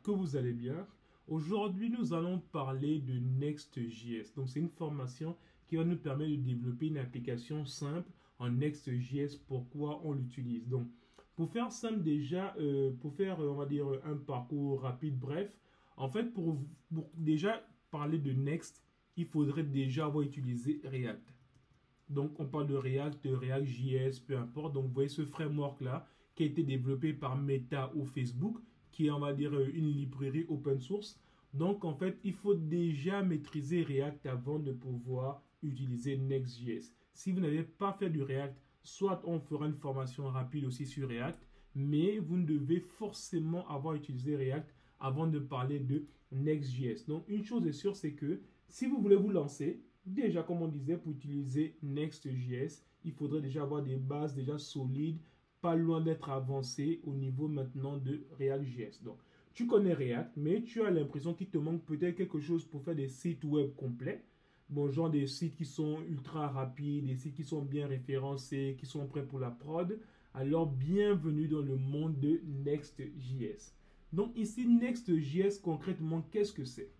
que vous allez bien. Aujourd'hui, nous allons parler de Next.js. Donc, c'est une formation qui va nous permettre de développer une application simple en Next.js. Pourquoi on l'utilise? Donc, pour faire simple déjà, pour faire, on va dire, un parcours rapide, bref, en fait, pour déjà parler de Next, il faudrait déjà avoir utilisé React. Donc, on parle de React.js, peu importe. Donc, vous voyez ce framework-là qui a été développé par Meta ou Facebook, qui est, on va dire, une librairie open source. Donc, en fait, il faut déjà maîtriser React avant de pouvoir utiliser Next.js. Si vous n'avez pas fait du React, soit on fera une formation rapide aussi sur React, mais vous ne devez forcément avoir utilisé React avant de parler de Next.js. Donc, une chose est sûre, c'est que si vous voulez vous lancer, déjà, comme on disait, pour utiliser Next.js, il faudrait déjà avoir des bases déjà solides, pas loin d'être avancé au niveau maintenant de React.js. Donc, tu connais React, mais tu as l'impression qu'il te manque peut-être quelque chose pour faire des sites web complets. Bon, genre des sites qui sont ultra rapides, des sites qui sont bien référencés, qui sont prêts pour la prod. Alors, bienvenue dans le monde de Next.js. Donc, ici, Next.js, concrètement, qu'est-ce que c'est?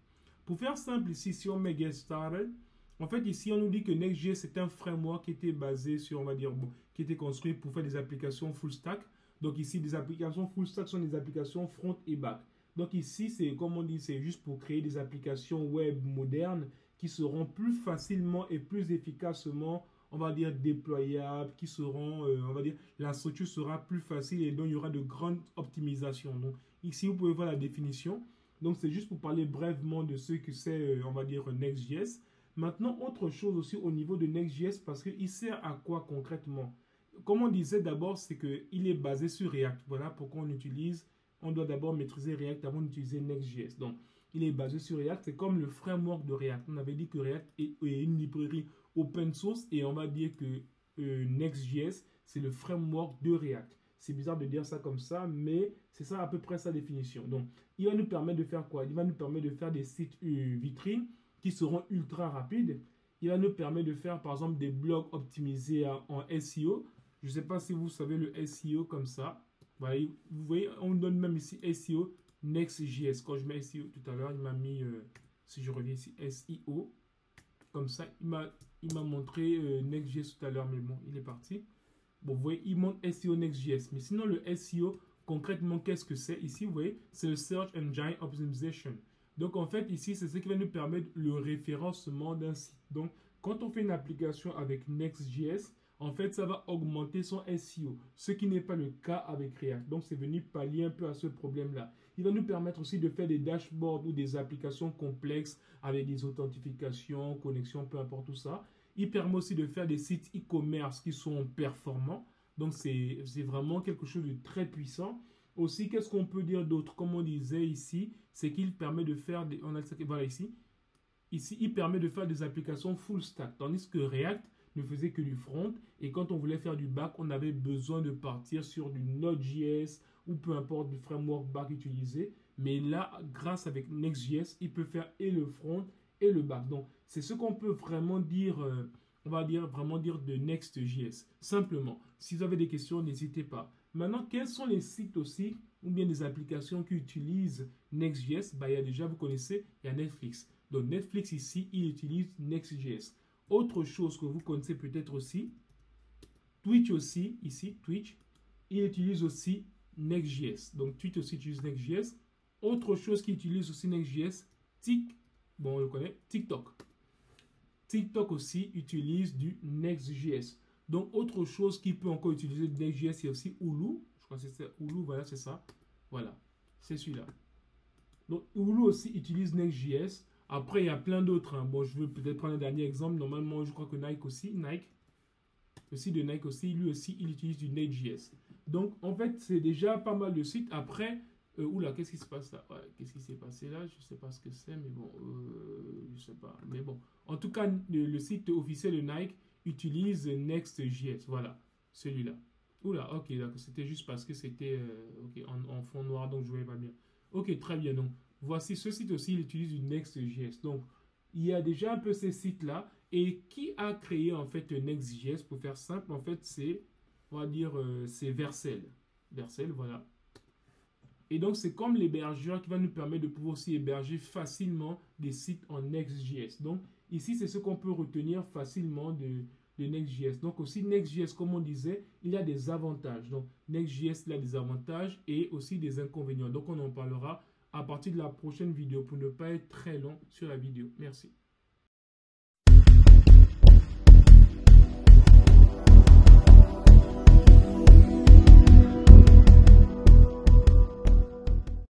Pour faire simple ici, si on met Get Started, en fait, ici, on nous dit que Next.js, c'est un framework qui était basé sur, on va dire, bon, qui était construit pour faire des applications full stack. Donc ici, des applications full stack sont des applications front et back. Donc ici, c'est comme on dit, c'est juste pour créer des applications web modernes qui seront plus facilement et plus efficacement, on va dire, déployables, qui seront, on va dire, la structure sera plus facile et donc il y aura de grandes optimisations. Donc ici, vous pouvez voir la définition. Donc c'est juste pour parler brièvement de ce que c'est, on va dire, Next.js. Maintenant, autre chose aussi au niveau de Next.js, parce qu'il sert à quoi concrètement? Comme on disait d'abord, c'est qu'il est basé sur React. Voilà pourquoi on doit d'abord maîtriser React avant d'utiliser Next.js. Donc, il est basé sur React, c'est comme le framework de React. On avait dit que React est une librairie open source et on va dire que Next.js, c'est le framework de React. C'est bizarre de dire ça comme ça, mais c'est ça à peu près sa définition. Donc, il va nous permettre de faire quoi? Il va nous permettre de faire des sites vitrines qui seront ultra rapides. Il va nous permettre de faire par exemple des blogs optimisés en SEO. Je ne sais pas si vous savez le SEO comme ça. Voilà, vous voyez, on donne même ici SEO Next.js. Quand je mets SEO tout à l'heure, il m'a mis, si je reviens ici, SEO. Comme ça, il m'a montré Next.js tout à l'heure, mais bon, il est parti. Bon, vous voyez, il montre SEO Next.js. Mais sinon, le SEO, concrètement, qu'est-ce que c'est? Ici, vous voyez, c'est le Search Engine Optimization. Donc, en fait, ici, c'est ce qui va nous permettre le référencement d'un site. Donc, quand on fait une application avec Next.js, en fait, ça va augmenter son SEO, ce qui n'est pas le cas avec React. Donc, c'est venu pallier un peu à ce problème-là. Il va nous permettre aussi de faire des dashboards ou des applications complexes avec des authentifications, connexions, peu importe tout ça. Il permet aussi de faire des sites e-commerce qui sont performants. Donc, c'est vraiment quelque chose de très puissant. Aussi, qu'est-ce qu'on peut dire d'autre? Comme on disait ici, c'est qu'il permet de faire des... Voilà ici. Ici, il permet de faire des applications full stack. Tandis que React ne faisait que du front. Et quand on voulait faire du back, on avait besoin de partir sur du Node.js ou peu importe le framework back utilisé. Mais là, grâce avec Next.js, il peut faire et le front et le back. Donc, c'est ce qu'on peut vraiment dire, on va dire vraiment dire de Next.js. Simplement, si vous avez des questions, n'hésitez pas. Maintenant, quels sont les sites aussi ou bien des applications qui utilisent Next.js? Il y a déjà, vous connaissez, il y a Netflix. Donc, Netflix ici, il utilise Next.js. Autre chose que vous connaissez peut-être aussi, Twitch aussi, ici, Twitch, il utilise aussi Next.js. Donc, Twitch aussi utilise Next.js. Autre chose qui utilise aussi Next.js, bon, on le connaît, TikTok. TikTok aussi utilise du Next.js. Donc, autre chose qui peut encore utiliser Next.js, c'est aussi Hulu. Je crois que c'est Hulu, voilà, c'est ça. Voilà, c'est celui-là. Donc, Hulu aussi utilise Next.js. Après, il y a plein d'autres. Hein. Bon, je veux peut-être prendre un dernier exemple. Normalement, je crois que Nike aussi, le site de Nike aussi, lui aussi, il utilise du Next.js. Donc, en fait, c'est déjà pas mal de sites. Après, oula, qu'est-ce qui se passe là? Ouais, qu'est-ce qui s'est passé là? Je ne sais pas ce que c'est, mais bon, je ne sais pas. Mais bon, en tout cas, le site officiel de Nike utilise Next.js. Voilà, celui-là. Oula, ok, d'accord. C'était juste parce que c'était en fond noir, donc je ne voyais pas bien. Ok, très bien. Donc, voici ce site aussi, il utilise du Next.js. Donc, il y a déjà un peu ces sites-là. Et qui a créé en fait Next.js? Pour faire simple, en fait, c'est, on va dire, c'est Vercel. Vercel, voilà. Et donc, c'est comme l'hébergeur qui va nous permettre de pouvoir aussi héberger facilement des sites en Next.js. Donc, ici, c'est ce qu'on peut retenir facilement de Next.js. Donc, aussi, Next.js, comme on disait, il y a des avantages. Donc, Next.js, il a des avantages et aussi des inconvénients. Donc, on en parlera à partir de la prochaine vidéo pour ne pas être très long sur la vidéo. Merci.